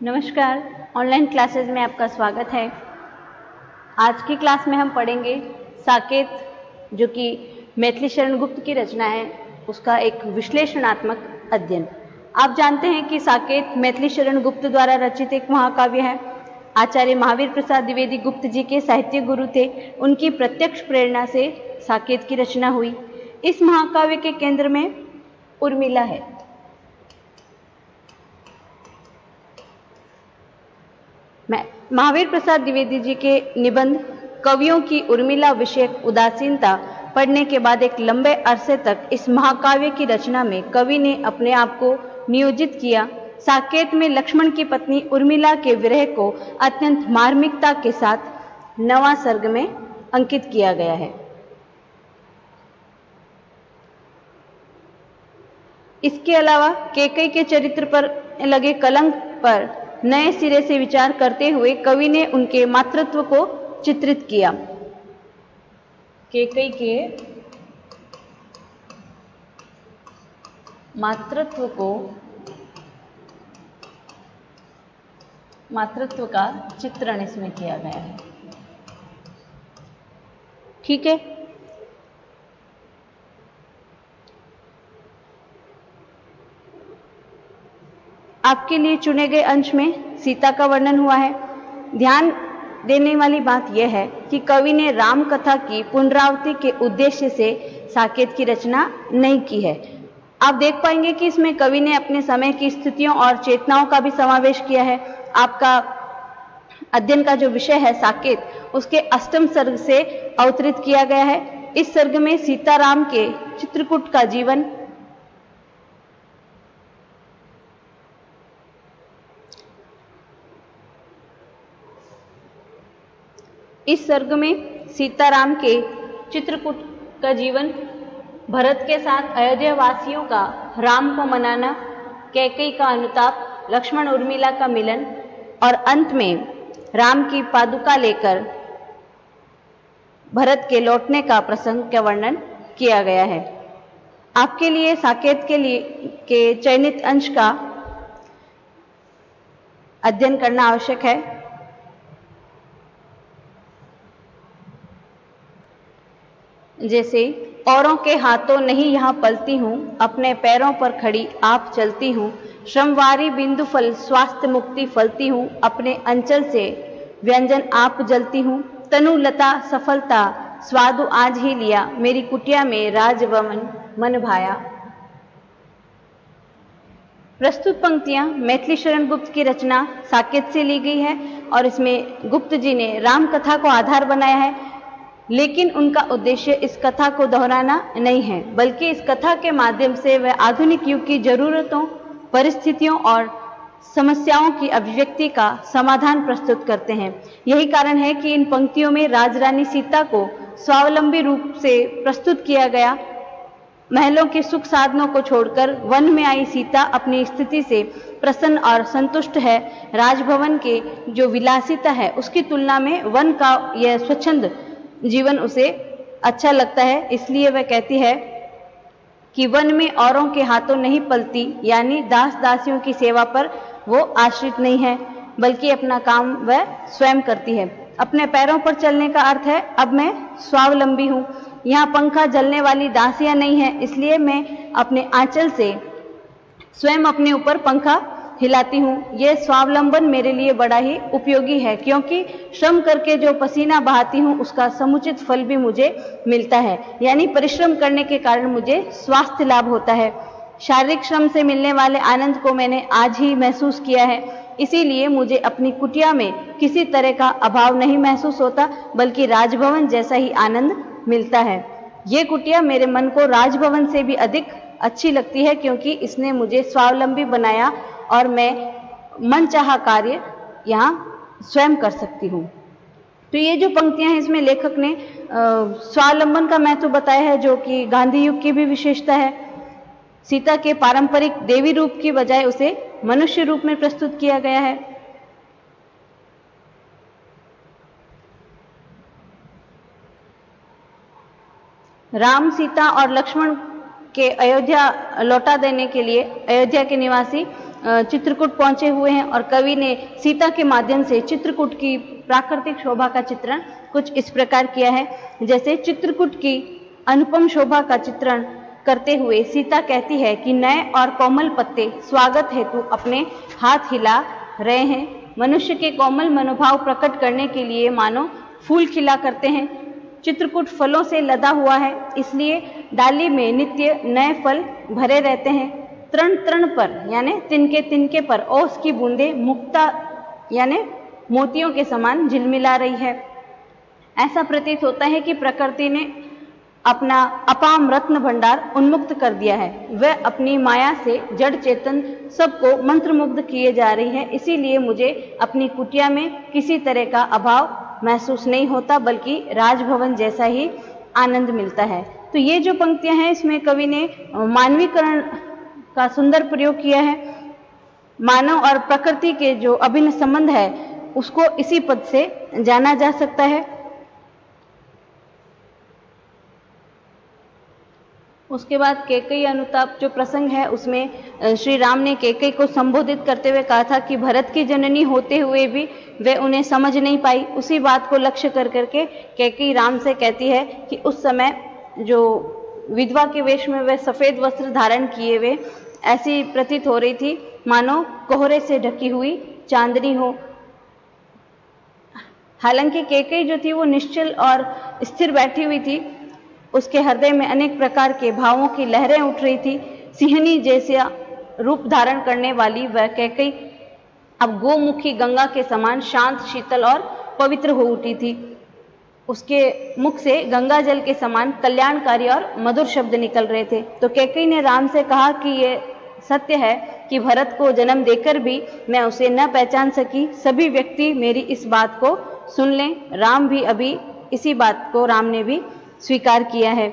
नमस्कार, online classes में आपका स्वागत है। आज की क्लास में हम पढ़ेंगे साकेत, जो कि मैथिली शरण गुप्त की रचना है, उसका एक विश्लेषणात्मक अध्ययन। आप जानते हैं कि साकेत मैथिली शरण गुप्त द्वारा रचित एक महाकाव्य है। आचार्य महावीर प्रसाद द्विवेदी गुप्त जी के साहित्य गुरु थे। उनकी प्रत्यक्ष प्रेरणा से साकेत की रचना हुई। इस महाकाव्य के केंद्र में उर्मिला है। महावीर प्रसाद द्विवेदी जी के निबंध कवियों की उर्मिला विषयक उदासीनता पढ़ने के बाद एक लंबे अरसे तक इस महाकाव्य की रचना में कवि ने अपने आप को नियोजित किया। साकेत में लक्ष्मण की पत्नी उर्मिला के विरह को अत्यंत मार्मिकता के साथ नवा सर्ग में अंकित किया गया है। इसके अलावा कैकेयी के चरित्र पर लगे कलंक पर नए सिरे से विचार करते हुए कवि ने उनके मातृत्व को चित्रित किया। कैकेयी के मातृत्व का चित्रण इसमें किया गया है। ठीक है, आपके लिए चुने गए अंश में सीता का वर्णन हुआ है। ध्यान देने वाली बात यह है कि कवि ने राम कथा की पुनरावृत्ति के उद्देश्य से साकेत की रचना नहीं की है। आप देख पाएंगे कि इसमें कवि ने अपने समय की स्थितियों और चेतनाओं का भी समावेश किया है। आपका अध्ययन का जो विषय है साकेत, उसके अष्टम सर्ग से अवतरित किया गया है। इस सर्ग में सीताराम के चित्रकूट का जीवन, भरत के साथ अयोध्या वासियों का राम को मनाना, कैकेयी का अनुताप, लक्ष्मण उर्मिला का मिलन और अंत में राम की पादुका लेकर भरत के लौटने का प्रसंग का वर्णन किया गया है। आपके लिए साकेत के चयनित अंश का अध्ययन करना आवश्यक है। जैसे औरों के हाथों नहीं यहाँ पलती हूँ, अपने पैरों पर खड़ी आप चलती हूँ, श्रमवारी बिंदु फल स्वास्थ्य मुक्ति फलती हूँ, अपने अंचल से व्यंजन आप जलती हूँ, तनु लता सफलता स्वादु आज ही लिया, मेरी कुटिया में राजभवन मन भाया। प्रस्तुत पंक्तियां मैथिली शरण गुप्त की रचना साकेत से ली गई है और इसमें गुप्त जी ने राम कथा को आधार बनाया है, लेकिन उनका उद्देश्य इस कथा को दोहराना नहीं है, बल्कि इस कथा के माध्यम से वह आधुनिक युग की जरूरतों, परिस्थितियों और समस्याओं की अभिव्यक्ति का समाधान प्रस्तुत करते हैं। यही कारण है कि इन पंक्तियों में राजरानी सीता को स्वावलंबी रूप से प्रस्तुत किया गया। महलों के सुख साधनों को छोड़कर वन में आई सीता अपनी स्थिति से प्रसन्न और संतुष्ट है। राजभवन के जो विलासिता है उसकी तुलना में वन का यह स्वच्छंद जीवन उसे अच्छा लगता है। इसलिए वह कहती है कि वन में औरों के हाथों नहीं पलती, यानी दास दासियों की सेवा पर वो आश्रित नहीं है, बल्कि अपना काम वह स्वयं करती है। अपने पैरों पर चलने का अर्थ है अब मैं स्वावलंबी हूँ। यहाँ पंखा जलने वाली दासियां नहीं है, इसलिए मैं अपने आंचल से स्वयं अपने ऊपर पंखा हिलाती हूँ। यह स्वावलंबन मेरे लिए बड़ा ही उपयोगी है, क्योंकि श्रम करके जो पसीना बहाती हूँ उसका समुचित फल भी मुझे मिलता है, यानी परिश्रम करने के कारण मुझे स्वास्थ्य लाभ होता है। शारीरिक श्रम से मिलने वाले आनंद को मैंने आज ही महसूस किया है, इसीलिए मुझे अपनी कुटिया में किसी तरह का अभाव नहीं महसूस होता, बल्कि राजभवन जैसा ही आनंद मिलता है। ये कुटिया मेरे मन को राजभवन से भी अधिक अच्छी लगती है, क्योंकि इसने मुझे स्वावलंबी बनाया और मैं मनचाहा कार्य यहाँ स्वयं कर सकती हूँ। तो ये जो पंक्तियां हैं इसमें लेखक ने स्वावलंबन का महत्व बताया है, जो कि गांधी युग की भी विशेषता है। सीता के पारंपरिक देवी रूप की बजाय उसे मनुष्य रूप में प्रस्तुत किया गया है। राम, सीता और लक्ष्मण के अयोध्या लौटा देने के लिए अयोध्या के निवासी चित्रकूट पहुंचे हुए हैं और कवि ने सीता के माध्यम से चित्रकूट की प्राकृतिक शोभा का चित्रण कुछ इस प्रकार किया है। जैसे चित्रकूट की अनुपम शोभा का चित्रण करते हुए सीता कहती है कि नए और कोमल पत्ते स्वागत हेतु अपने हाथ हिला रहे हैं। मनुष्य के कोमल मनोभाव प्रकट करने के लिए मानो फूल खिला करते हैं। चित्रकूट फलों से लदा हुआ है, इसलिए डाली में नित्य नए फल भरे रहते हैं। तृण तृण पर यानी तिनके तिनके पर ओस की बूंदें मुक्ता यानी मोतियों के समान झिलमिला रही है। ऐसा प्रतीत होता है कि प्रकृति ने अपना अपाम रत्न भंडार उन्मुक्त कर दिया है। वह अपनी माया से जड़ चेतन सबको मंत्रमुग्ध किए जा रही है। इसीलिए मुझे अपनी कुटिया में किसी तरह का अभाव महसूस नहीं होता, बल्कि राजभवन जैसा ही आनंद मिलता है। तो ये जो पंक्तियां हैं, इसमें कवि ने मानवीकरण का सुंदर प्रयोग किया है। मानव और प्रकृति के जो अभिन्न संबंध है उसको इसी पद से जाना जा सकता है। उसके बाद कैकेयी अनुताप जो प्रसंग है, उसमें श्री राम ने कैकेयी को संबोधित करते हुए कहा था कि भरत की जननी होते हुए भी वे उन्हें समझ नहीं पाई। उसी बात को लक्ष्य कर करके कैकेयी राम से कहती है कि उस समय जो विधवा के वेश में वे सफेद वस्त्र धारण किए हुए ऐसी प्रतीत हो रही थी मानो कोहरे से ढकी हुई चांदनी हो। हालांकि कैकेयी जो थी वो निश्चल और स्थिर बैठी हुई थी, उसके हृदय में अनेक प्रकार के भावों की लहरें उठ रही थी। सिंहनी जैसे रूप धारण करने वाली वह कैकेयी अब गोमुखी गंगा के समान शांत, शीतल और पवित्र हो उठी थी। उसके मुख से गंगा जल के समान कल्याणकारी और मधुर शब्द निकल रहे थे। तो कैकेयी ने राम से कहा कि ये सत्य है कि भरत को जन्म देकर भी मैं उसे न पहचान सकी। सभी व्यक्ति मेरी इस बात को सुन लें। राम भी अभी इसी बात को राम ने भी स्वीकार किया है।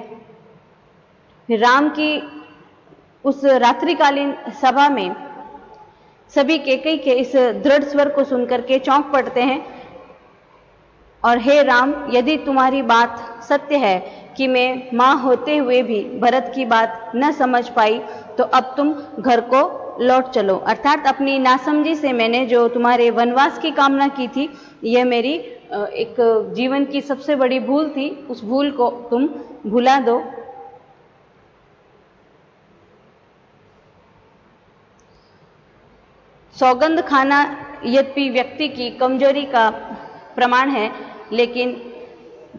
राम की उस रात्रिकालीन सभा में सभी कैकेयी के इस दृढ़ स्वर को सुनकर के चौंक पड़ते हैं और हे राम, यदि तुम्हारी बात सत्य है कि मैं मां होते हुए भी भरत की बात न समझ पाई, तो अब तुम घर को लौट चलो। अर्थात अपनी नासमझी से मैंने जो तुम्हारे वनवास की कामना की थी, यह मेरी एक जीवन की सबसे बड़ी भूल थी। उस भूल को तुम भुला दो। सौगंध खाना यद्यपि व्यक्ति की कमजोरी का प्रमाण है, लेकिन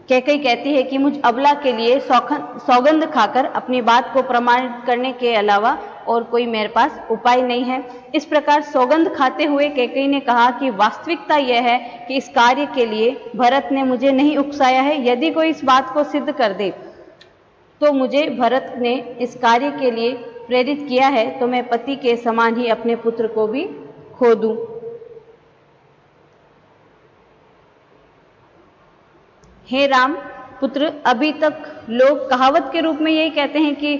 कैकेयी कहती है कि मुझ अबला के लिए सौगंध खाकर अपनी बात को प्रमाणित करने के अलावा और कोई मेरे पास उपाय नहीं है। इस प्रकार सौगंध खाते हुए कैकेयी ने कहा कि वास्तविकता यह है कि इस कार्य के लिए भरत ने मुझे नहीं उकसाया है। यदि कोई इस बात को सिद्ध कर दे तो मुझे भरत ने इस कार्य के लिए प्रेरित किया है, तो मैं पति के समान ही अपने पुत्र को भी खो दूं। हे राम पुत्र, अभी तक लोग कहावत के रूप में यही कहते हैं कि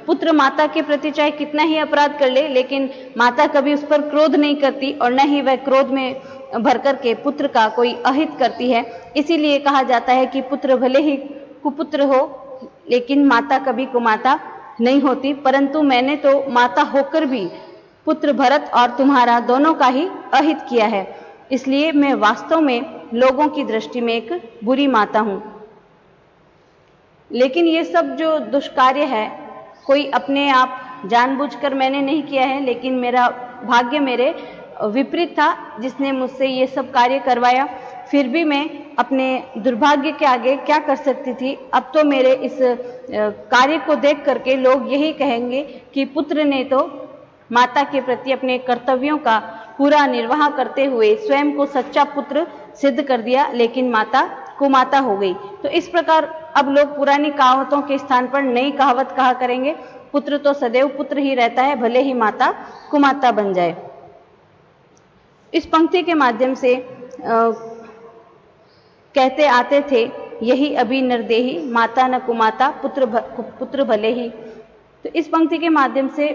पुत्र माता के प्रति चाहे कितना ही अपराध कर ले, लेकिन माता कभी उस पर क्रोध नहीं करती और न ही वह क्रोध में भर कर के पुत्र का कोई अहित करती है। इसीलिए कहा जाता है कि पुत्र भले ही कुपुत्र हो, लेकिन माता कभी कुमाता नहीं होती। परंतु मैंने तो माता होकर भी पुत्र भरत और तुम्हारा दोनों का ही अहित किया है, इसलिए मैं वास्तव में लोगों की दृष्टि में एक बुरी माता हूं। लेकिन ये सब जो दुष्कार्य है, कोई अपने आप जानबूझकर मैंने नहीं किया है, लेकिन मेरा भाग्य मेरे विपरीत था जिसने मुझसे ये सब कार्य करवाया। फिर भी मैं अपने दुर्भाग्य के आगे क्या कर सकती थी। अब तो मेरे इस कार्य को देख करके लोग यही कहेंगे कि पुत्र ने तो माता के प्रति अपने कर्तव्यों का पूरा निर्वाह करते हुए स्वयं को सच्चा पुत्र सिद्ध कर दिया, लेकिन माता कुमाता हो गई। तो इस प्रकार अब लोग पुरानी कहावतों के स्थान पर नई कहावत कहा करेंगे, पुत्र तो सदैव पुत्र ही रहता है, भले ही माता कुमाता बन जाए। इस पंक्ति के माध्यम से कहते आते थे, यही अभी निर्देही, माता न कुमाता, पुत्र भले ही। तो इस पंक्ति के माध्यम से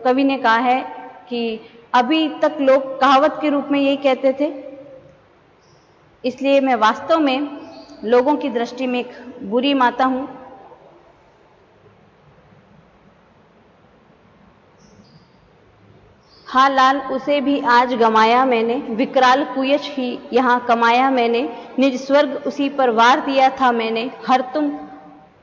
कवि ने कहा है कि अभी तक लोग कहावत के रूप में यही कहते थे, इसलिए मैं वास्तव में लोगों की दृष्टि में एक बुरी माता हूं। हा लाल उसे भी आज गमाया मैंने, विकराल कुयच ही यहाँ कमाया मैंने, निज स्वर्ग उसी पर वार दिया था मैंने, हर तुम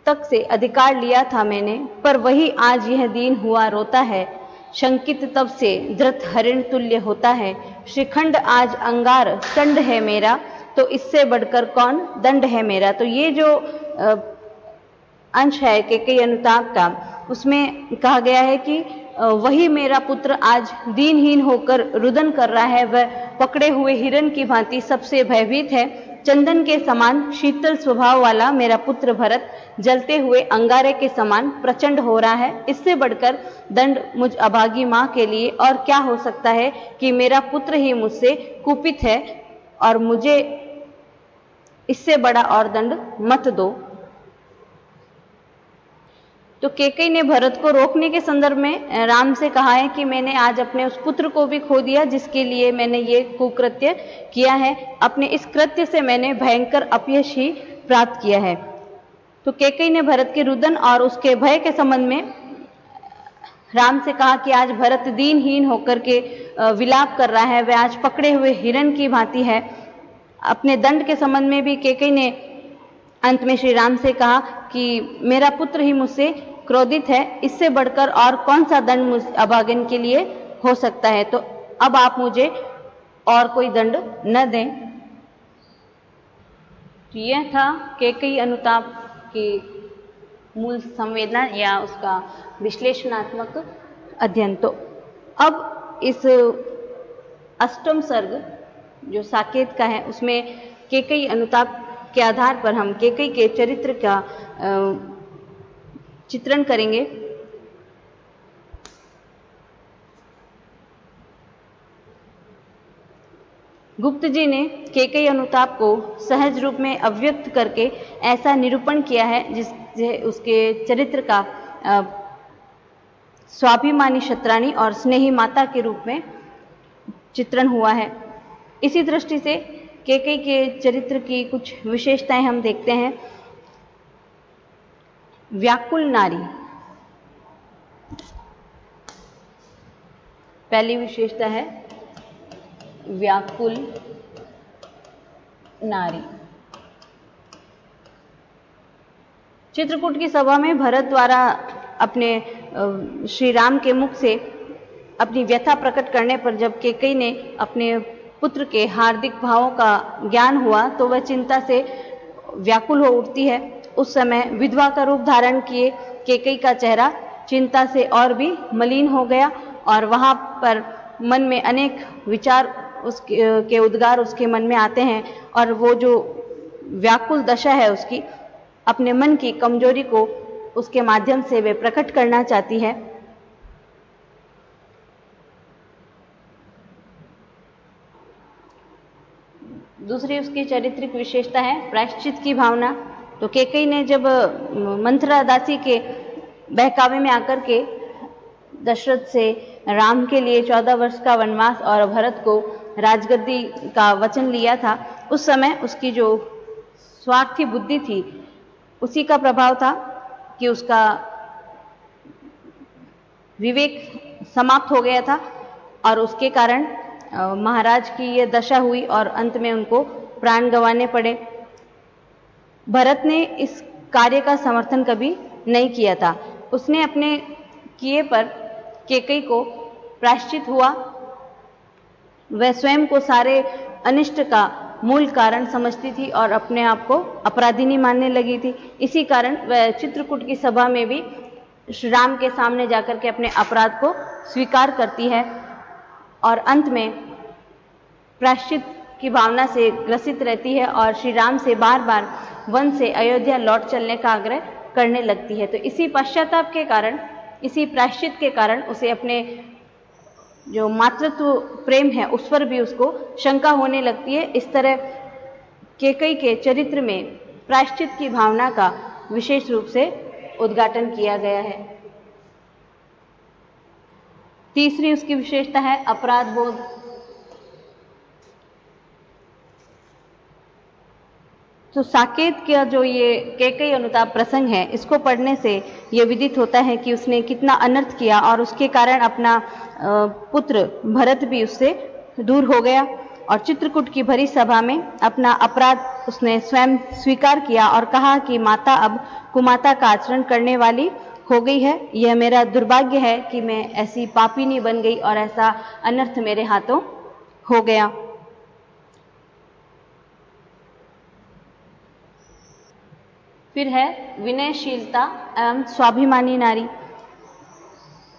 तक से अधिकार लिया था मैंने, पर वही आज यह दीन हुआ रोता है, शंकित तब से धृत हरिण तुल्य होता है, श्रीखंड आज अंगार चंड है मेरा, तो इससे बढ़कर कौन दंड है मेरा। तो ये जो अंश है कैकेयी अनुताप का, उसमें कहा गया है कि वही मेरा पुत्र आज दीनहीन होकर रुदन कर रहा है, वह पकड़े हुए हिरण की भांति सबसे भयभीत है, चंदन के समान शीतल स्वभाव वाला मेरा पुत्र भरत जलते हुए अंगारे के समान प्रचंड हो रहा है। इससे बढ़कर दंड मुझ अभागी मां के लिए और क्या हो सकता है कि मेरा पुत्र ही मुझसे कुपित है और मुझे इससे बड़ा और दंड मत दो। तो कैकेयी ने भरत को रोकने के संदर्भ में राम से कहा है कि मैंने आज अपने उस पुत्र को भी खो दिया जिसके लिए मैंने ये कुकृत्य किया है, अपने इस कृत्य से मैंने भयंकर अपयश ही प्राप्त किया है। तो कैकेयी ने भरत के रुदन और उसके भय के संबंध में राम से कहा कि आज भरत दीनहीन होकर के विलाप कर रहा है, वह आज पकड़े हुए हिरण की भांति है। अपने दंड के संबंध में भी कैकेयी ने अंत में श्री राम से कहा कि मेरा पुत्र ही मुझसे क्रोधित है, इससे बढ़कर और कौन सा दंड मुझ अभागन के लिए हो सकता है, तो अब आप मुझे और कोई दंड न दें। तो यह था कैकेयी अनुताप की मूल संवेदना या उसका विश्लेषणात्मक अध्ययन। तो अब इस अष्टम सर्ग जो साकेत का है उसमें कैकेयी अनुताप के आधार पर हम कैकेयी के चरित्र का चित्रण करेंगे। गुप्त जी ने कैकेयी अनुताप को सहज रूप में अव्यक्त करके ऐसा निरूपण किया है जिससे उसके चरित्र का स्वाभिमानी क्षत्राणी और स्नेही माता के रूप में चित्रण हुआ है। इसी दृष्टि से कैकेयी के चरित्र की कुछ विशेषताएं हम देखते हैं। व्याकुल नारी, पहली विशेषता है व्याकुल नारी। चित्रकूट की सभा में भरत द्वारा अपने श्री राम के मुख से अपनी व्यथा प्रकट करने पर जब कैकेयी ने अपने पुत्र के हार्दिक भावों का ज्ञान हुआ तो वह चिंता से व्याकुल हो उठती है। उस समय विधवा का रूप धारण किए कैकेयी का चेहरा चिंता से और भी मलिन हो गया और वहां पर मन में अनेक विचार उसके उद्गार उसके मन में आते हैं और वो जो व्याकुल दशा है उसकी अपने मन की कमजोरी को उसके माध्यम से वे प्रकट करना चाहती है। दूसरी उसकी चारित्रिक विशेषता है प्रायश्चित की भावना। तो कैकेयी ने जब मंथरा दासी के बहकावे में आकर के दशरथ से राम के लिए 14 वर्ष का वनवास और भरत को राजगद्दी का वचन लिया था, उस समय उसकी जो स्वार्थी बुद्धि थी उसी का प्रभाव था कि उसका विवेक समाप्त हो गया था और उसके कारण महाराज की यह दशा हुई और अंत में उनको प्राण गंवाने पड़े। भरत ने इस कार्य का समर्थन कभी नहीं किया था। उसने अपने किए पर कैकेयी को प्रायश्चित हुआ। वह स्वयं को सारे अनिष्ट का मूल कारण समझती थी और अपने आप को अपराधिनी मानने लगी थी। इसी कारण वह चित्रकूट की सभा में भी श्री राम के सामने जाकर के अपने अपराध को स्वीकार करती है और अंत में प्रायश्चित की भावना से ग्रसित रहती है और श्री राम से बार बार वन से अयोध्या लौट चलने का आग्रह करने लगती है। तो इसी पश्चाताप के कारण, इसी प्रायश्चित के कारण उसे अपने जो मातृत्व प्रेम है उस पर भी उसको शंका होने लगती है। इस तरह कैकेयी के चरित्र में प्रायश्चित की भावना का विशेष रूप से उद्घाटन किया गया है। तीसरी उसकी विशेषता है अपराध बोध। तो साकेत का जो ये कैकेयी अनुताप प्रसंग है, इसको पढ़ने से ये विदित होता है कि उसने कितना अनर्थ किया और उसके कारण अपना पुत्र भरत भी उससे दूर हो गया। और चित्रकूट की भरी सभा में अपना अपराध उसने स्वयं स्वीकार किया और कहा कि माता अब कुमाता का आचरण करने वाली हो गई है। यह मेरा दुर्भाग्य है कि मैं ऐसी पापिनी बन गई और ऐसा अनर्थ मेरे हाथों हो गया। फिर है विनयशीलता एवं स्वाभिमानी नारी।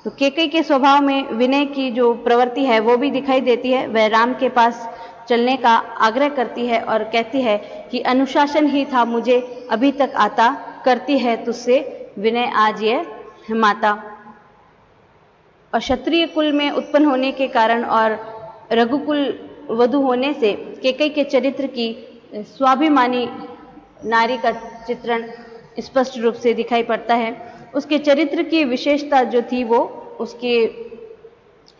तो कैकेयी के स्वभाव में विनय की जो प्रवृत्ति है वो भी दिखाई देती है। वह राम के पास चलने का आग्रह करती है और कहती है कि अनुशासन ही था मुझे अभी तक आता, करती है तुझसे विनय आज ये माता। और क्षत्रिय कुल में उत्पन्न होने के कारण और रघुकुल वधु होने से कैकेयी के चरित्र की स्वाभिमानी नारी का चित्रण स्पष्ट रूप से दिखाई पड़ता है। उसके चरित्र की विशेषता जो थी वो उसके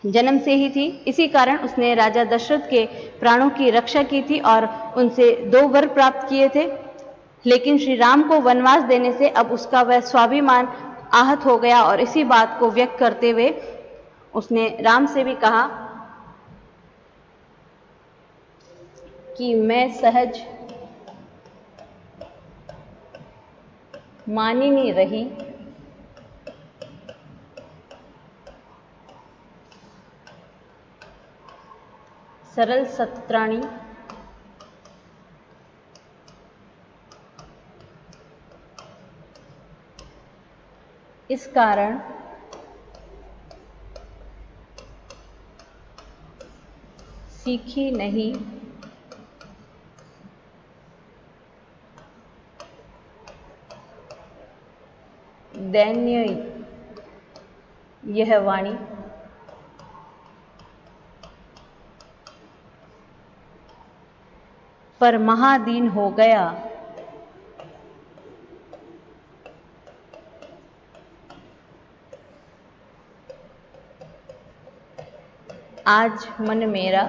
जन्म से ही थी। इसी कारण उसने राजा दशरथ के प्राणों की रक्षा की थी और उनसे 2 वर प्राप्त किए थे। लेकिन श्री राम को वनवास देने से अब उसका वह स्वाभिमान आहत हो गया और इसी बात को व्यक्त करते हुए उसने राम से भी कहा कि मैं सहज मानिनी रही, सरल सत्राणी, इस कारण सीखी नहीं दैन्य यह वाणी। पर महादीन हो गया आज मन मेरा,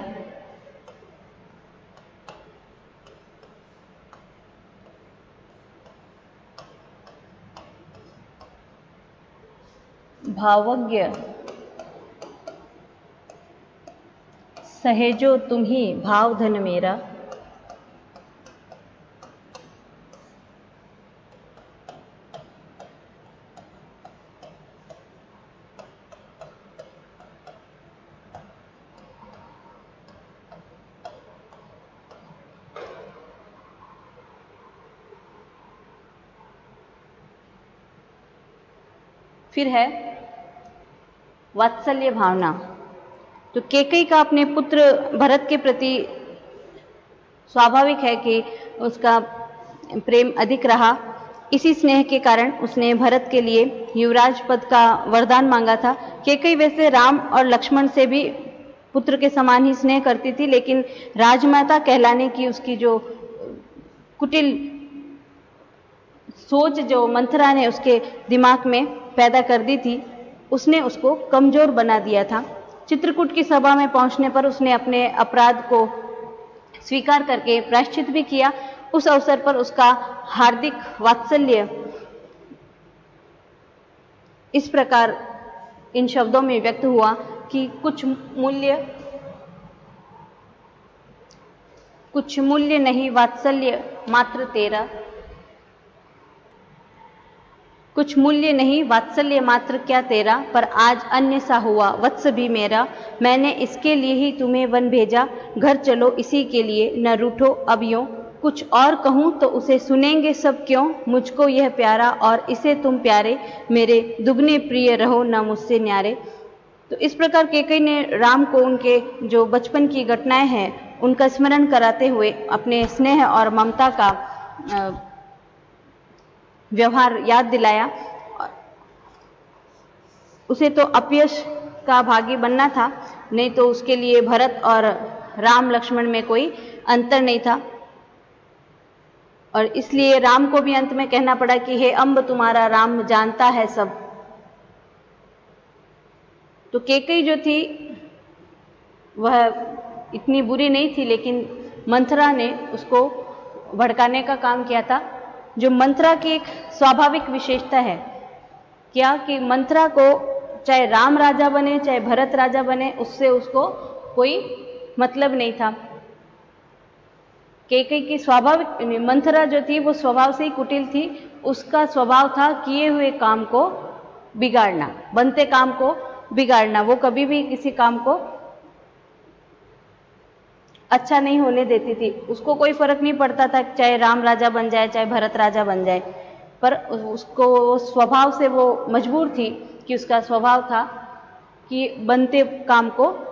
भावज्ञ सहेजो तुम ही भाव धन मेरा। फिर है वात्सल्य भावना। तो कैकेयी का अपने पुत्र भरत के प्रति स्वाभाविक है कि उसका प्रेम अधिक रहा। इसी स्नेह के कारण उसने भरत के लिए युवराज पद का वरदान मांगा था। कैकेयी वैसे राम और लक्ष्मण से भी पुत्र के समान ही स्नेह करती थी, लेकिन राजमाता कहलाने की उसकी जो कुटिल सोच जो मंथरा ने उसके दिमाग में पैदा कर दी थी, उसने उसको कमजोर बना दिया था। चित्रकूट की सभा में पहुंचने पर उसने अपने अपराध को स्वीकार करके प्रायश्चित भी किया। उस अवसर पर उसका हार्दिक वात्सल्य इस प्रकार इन शब्दों में व्यक्त हुआ कि कुछ मूल्य नहीं वात्सल्य मात्र तेरा, कुछ मूल्य नहीं वात्सल्य मात्र क्या तेरा, पर आज अन्य सा हुआ वत्स भी मेरा। मैंने इसके लिए ही तुम्हें वन भेजा, घर चलो इसी के लिए, न रूठो अब यूं। कुछ और कहूं तो उसे सुनेंगे सब क्यों, मुझको यह प्यारा और इसे तुम प्यारे, मेरे दुगने प्रिय रहो न मुझसे न्यारे। तो इस प्रकार कैकेयी ने राम को उनके जो बचपन की घटनाएं हैं उनका स्मरण कराते हुए अपने स्नेह और ममता का व्यवहार याद दिलाया। उसे तो अपयश का भागी बनना था, नहीं तो उसके लिए भरत और राम लक्ष्मण में कोई अंतर नहीं था। और इसलिए राम को भी अंत में कहना पड़ा कि हे अम्ब तुम्हारा राम जानता है सब। तो कैकेयी जो थी वह इतनी बुरी नहीं थी, लेकिन मंथरा ने उसको भड़काने का काम किया था। जो मंत्रा की एक स्वाभाविक विशेषता है क्या कि मंत्रा को चाहे राम राजा बने चाहे भरत राजा बने उससे उसको कोई मतलब नहीं था। कैकेयी की स्वाभाविक मंथरा जो थी वो स्वभाव से ही कुटिल थी। उसका स्वभाव था किए हुए काम को बिगाड़ना, बनते काम को बिगाड़ना। वो कभी भी किसी काम को अच्छा नहीं होने देती थी। उसको कोई फर्क नहीं पड़ता था चाहे राम राजा बन जाए चाहे भरत राजा बन जाए, पर उसको स्वभाव से वो मजबूर थी कि उसका स्वभाव था कि बनते काम को